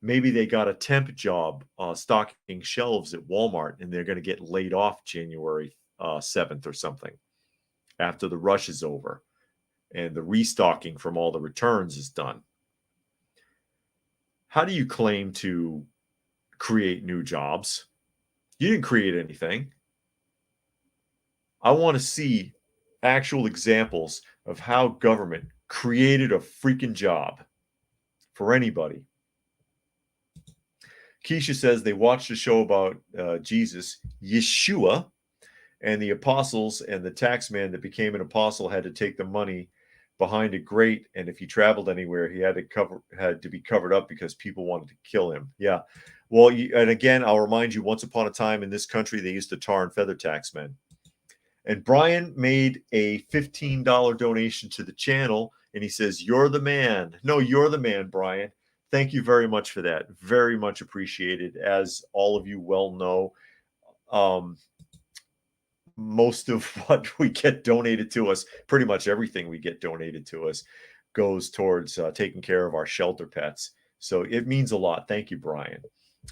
Maybe they got a temp job stocking shelves at Walmart and they're going to get laid off January 7th or something after the rush is over and the restocking from all the returns is done. How do you claim to create new jobs? You didn't create anything. I want to see actual examples of how government created a freaking job for anybody. Keisha says they watched a show about Jesus, Yeshua, and the apostles, and the tax man that became an apostle had to take the money behind a grate, and if he traveled anywhere, he had to be covered up because people wanted to kill him. Yeah. Well, and again, I'll remind you, once upon a time in this country, they used to tar and feather tax men. And Brian made a $15 donation to the channel, and he says, "You're the man." No, you're the man, Brian. Thank you very much for that. Very much appreciated. As all of you well know, most of what we get donated to us, pretty much everything we get donated to us, goes towards taking care of our shelter pets. So it means a lot. Thank you, Brian.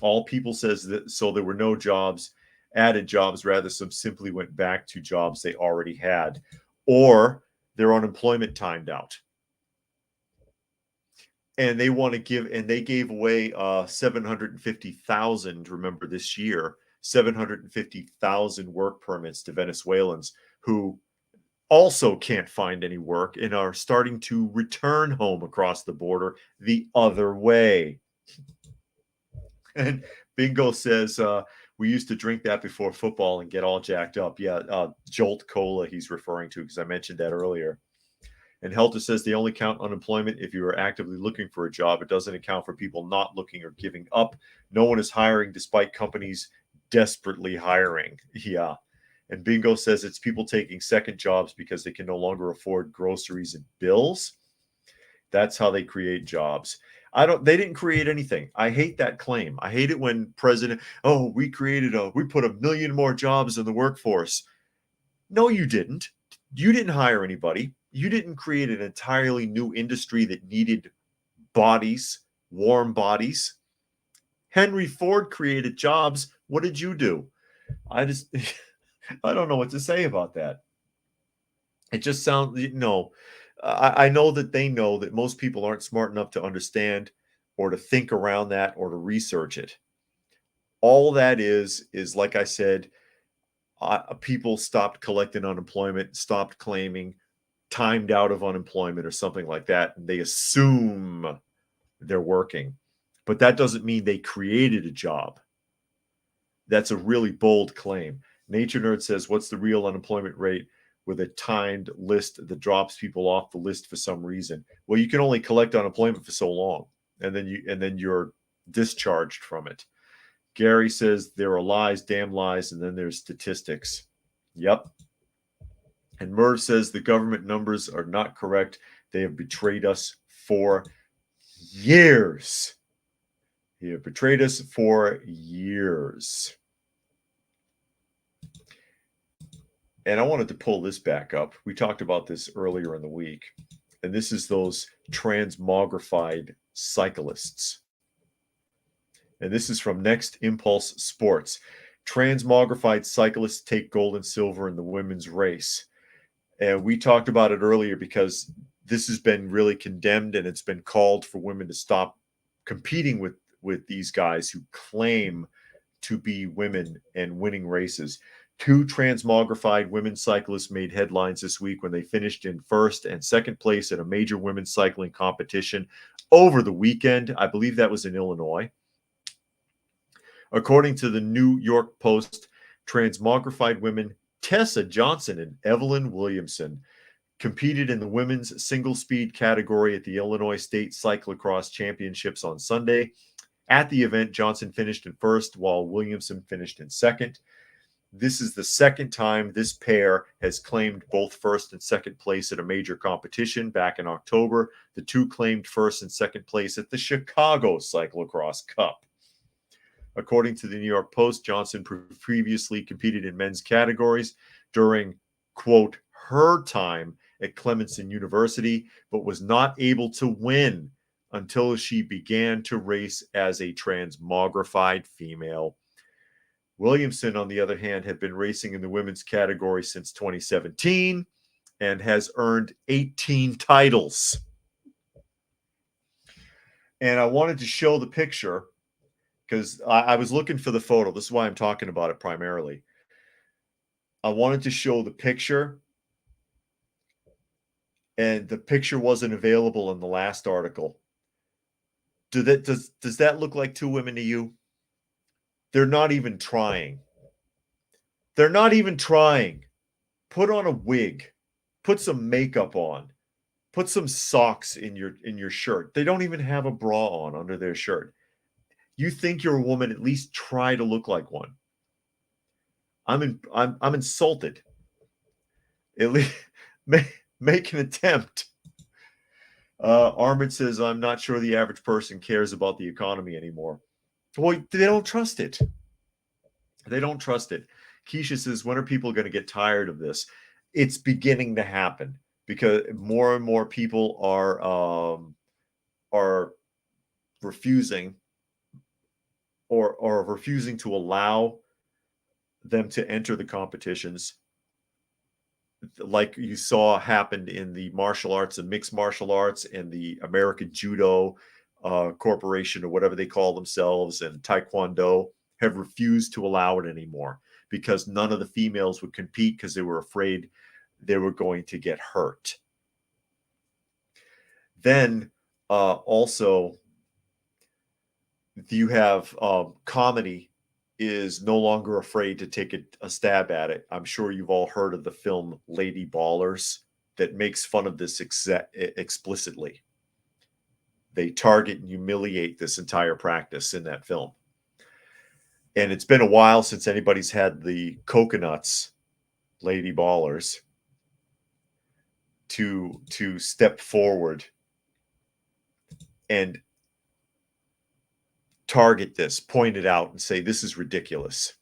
All people says that so there were no jobs, added jobs, rather some simply went back to jobs they already had, or their unemployment timed out. And they want to give, and they gave away 750,000, remember this year, 750,000 work permits to Venezuelans who also can't find any work and are starting to return home across the border the other way. And Bingo says, we used to drink that before football and get all jacked up. Yeah, Jolt Cola he's referring to, because I mentioned that earlier. And Helter says they only count unemployment if you are actively looking for a job. It doesn't account for people not looking or giving up. No one is hiring despite companies desperately hiring. Yeah. And Bingo says it's people taking second jobs because they can no longer afford groceries and bills. That's how they create jobs. They didn't create anything. I hate that claim. I hate it when we put 1 million more jobs in the workforce. No, you didn't. You didn't hire anybody. You didn't create an entirely new industry that needed bodies, warm bodies. Henry Ford created jobs. What did you do? I don't know what to say about that. It just sounds, I know that they know that most people aren't smart enough to understand or to think around that or to research it. All that is like I said, people stopped collecting unemployment, stopped claiming, timed out of unemployment or something like that. And they assume they're working, but that doesn't mean they created a job. That's a really bold claim. Nature Nerd says, what's the real unemployment rate with a timed list that drops people off the list for some reason. Well, you can only collect unemployment for so long, and then you're discharged from it. Gary says there are lies, damn lies, and then there's statistics. Yep. And Merv says the government numbers are not correct. They have betrayed us for years. They have betrayed us for years. And I wanted to pull this back up. We talked about this earlier in the week. And this is those transmogrified cyclists. And this is from Next Impulse Sports. Transmogrified cyclists take gold and silver in the women's race. And we talked about it earlier because this has been really condemned, and it's been called for women to stop competing with these guys who claim to be women and winning races. 2 transmogrified women cyclists made headlines this week when they finished in first and second place at a major women's cycling competition over the weekend. I believe that was in Illinois. According to the New York Post, transmogrified women Tessa Johnson and Evelyn Williamson competed in the women's single speed category at the Illinois State Cyclocross Championships on Sunday. At the event, Johnson finished in first while Williamson finished in second. This is the second time this pair has claimed both first and second place at a major competition. Back in October, the 2 claimed first and second place at the Chicago Cyclocross Cup. According to the New York Post, Johnson previously competed in men's categories during, quote, her time at Clemson University, but was not able to win until she began to race as a transmogrified female. Williamson, on the other hand, had been racing in the women's category since 2017 and has earned 18 titles. And I wanted to show the picture because I was looking for the photo. This is why I'm talking about it primarily. I wanted to show the picture, and the picture wasn't available in the last article. Does that look like 2 women to you? They're not even trying. They're not even trying. Put on a wig. Put some makeup on. Put some socks in your shirt. They don't even have a bra on under their shirt. You think you're a woman, at least try to look like one. I'm insulted. At least make an attempt. Armand says, I'm not sure the average person cares about the economy anymore. Well, they don't trust it. They don't trust it. Keisha says, when are people going to get tired of this? It's beginning to happen because more and more people are refusing or refusing to allow them to enter the competitions, like you saw happened in the martial arts and mixed martial arts and the American Judo Corporation, or whatever they call themselves, and Taekwondo have refused to allow it anymore because none of the females would compete because they were afraid they were going to get hurt. Then also you have comedy is no longer afraid to take a stab at it. I'm sure you've all heard of the film Lady Ballers that makes fun of this explicitly. They target and humiliate this entire practice in that film. And it's been a while since anybody's had the coconuts, Lady Ballers, to step forward and target this, point it out, and say, this is ridiculous.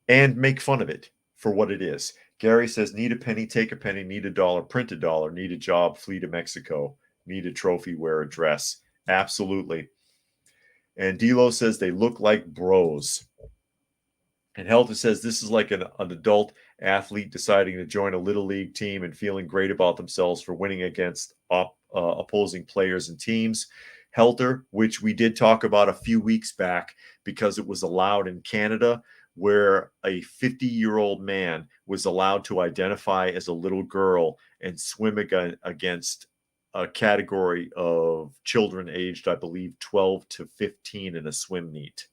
And make fun of it for what it is. Gary says, need a penny, take a penny, need a dollar, print a dollar, need a job, flee to Mexico, need a trophy, wear a dress. Absolutely. And Dilo says they look like bros. And Helter says this is like an adult athlete deciding to join a little league team and feeling great about themselves for winning against opposing players and teams. Helter, which we did talk about a few weeks back because it was allowed in Canada, where a 50-year-old man was allowed to identify as a little girl and swim against a category of children aged, I believe, 12 to 15 in a swim meet.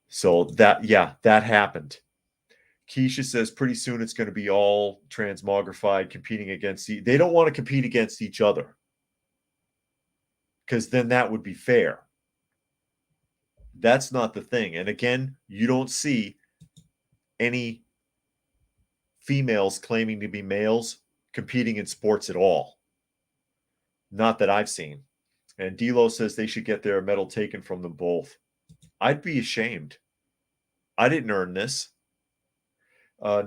So that happened. Keisha says pretty soon it's going to be all transmogrified competing against they don't want to compete against each other, because then that would be fair. That's not the thing. And again, you don't see any females claiming to be males competing in sports at all. Not that I've seen. And D'Lo says they should get their medal taken from them both. I'd be ashamed. I didn't earn this.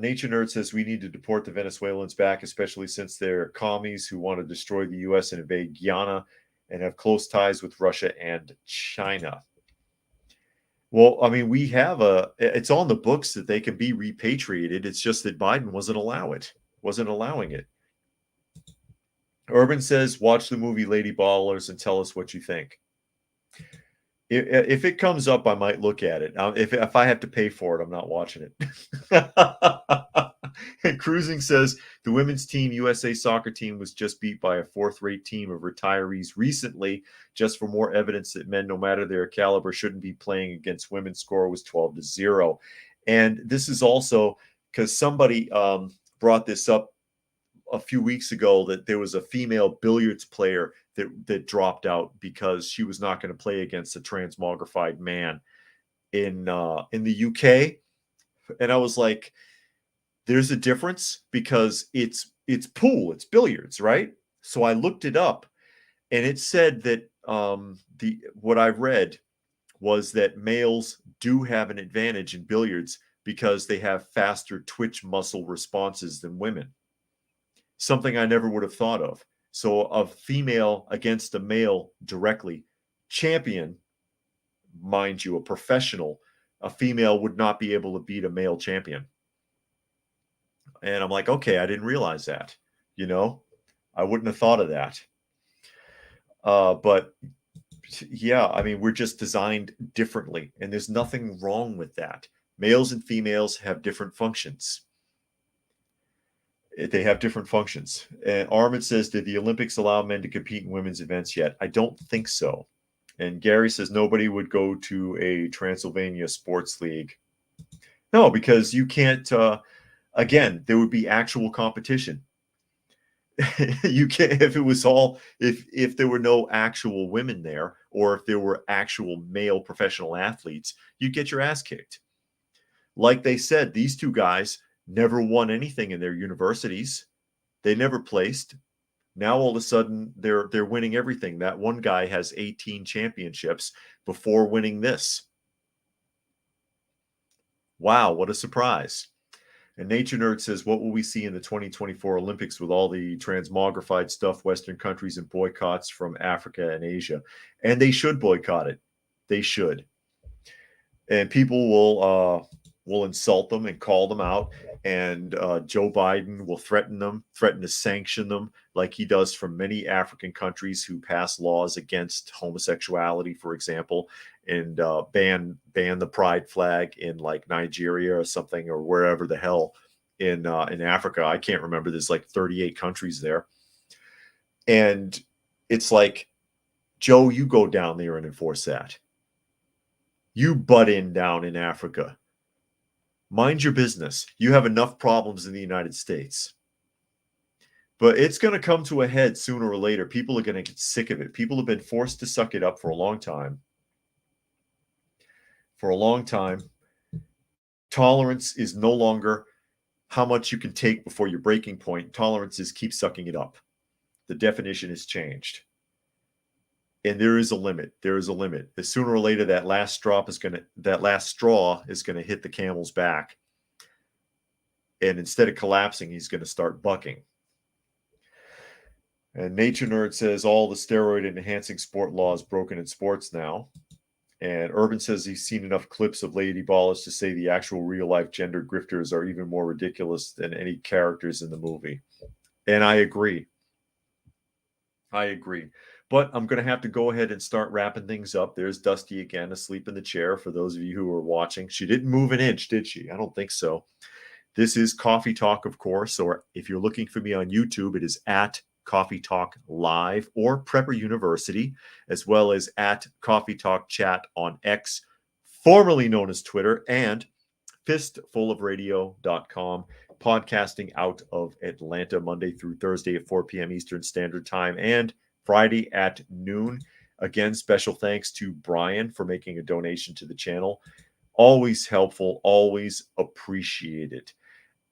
Nature Nerd says we need to deport the Venezuelans back, especially since they're commies who want to destroy the U.S. and invade Guyana and have close ties with Russia and China. Well, I mean, it's on the books that they can be repatriated. It's just that Biden wasn't allowing it. Urban says, watch the movie Lady Ballers and tell us what you think. If it comes up, I might look at it. If I have to pay for it, I'm not watching it. And Cruising says the women's team, USA soccer team, was just beat by a fourth-rate team of retirees recently. Just for more evidence that men, no matter their caliber, shouldn't be playing against women. Score was 12-0. And this is also because somebody brought this up a few weeks ago, that there was a female billiards player that dropped out because she was not going to play against a transmogrified man in the UK. And I was like, there's a difference, because it's pool, it's billiards, right? So I looked it up, and it said that what I read was that males do have an advantage in billiards because they have faster twitch muscle responses than women. Something I never would have thought of. So a female against a male directly, champion, mind you, a professional, a female would not be able to beat a male champion. And I'm like, okay, I didn't realize that. I wouldn't have thought of that. But yeah, I mean, we're just designed differently, and there's nothing wrong with that. Males and females have different functions. They have different functions. And Armin says, did the Olympics allow men to compete in women's events yet? I don't think so. And Gary says nobody would go to a Transylvania sports league. No, because you can't. Again, there would be actual competition. You can't, if there were no actual women there, or if there were actual male professional athletes, you'd get your ass kicked. Like they said, these two guys never won anything in their universities. They never placed. Now all of a sudden they're winning everything. That one guy has 18 championships before winning this. Wow, what a surprise. And Nature Nerd says, what will we see in the 2024 Olympics with all the transmogrified stuff, Western countries and boycotts from Africa and Asia? And they should boycott it. They should. And people will insult them and call them out. And Joe Biden will threaten to sanction them, like he does from many African countries who pass laws against homosexuality, for example, and ban the pride flag in like Nigeria or something, or wherever the hell in Africa. I can't remember. There's like 38 countries there. And it's like, Joe, you go down there and enforce that. You butt in down in Africa. Mind your business. You have enough problems in the United States. But it's going to come to a head sooner or later. People are going to get sick of it. People have been forced to suck it up for a long time. For a long time. Tolerance is no longer how much you can take before your breaking point. Tolerance is keep sucking it up. The definition has changed. And there is a limit. There is a limit. Sooner or later, that last straw is going to hit the camel's back. And instead of collapsing, he's going to start bucking. And Nature Nerd says all the steroid and enhancing sport laws broken in sports now. And Urban says he's seen enough clips of lady ballers to say the actual real life gender grifters are even more ridiculous than any characters in the movie. And I agree. But I'm going to have to go ahead and start wrapping things up. There's Dusty again, asleep in the chair, for those of you who are watching. She didn't move an inch, did she? I don't think so. This is Coffee Talk, of course, or if you're looking for me on YouTube, it is at Coffee Talk Live or Prepper University, as well as at Coffee Talk Chat on X, formerly known as Twitter, and fistfulofradio.com, podcasting out of Atlanta Monday through Thursday at 4 p.m. Eastern Standard Time and Friday at noon. Again, special thanks to Brian for making a donation to the channel. Always helpful, always appreciated.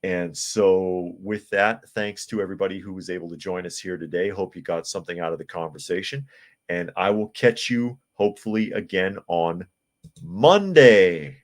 And so with that, thanks to everybody who was able to join us here today. Hope you got something out of the conversation. And I will catch you hopefully again on Monday.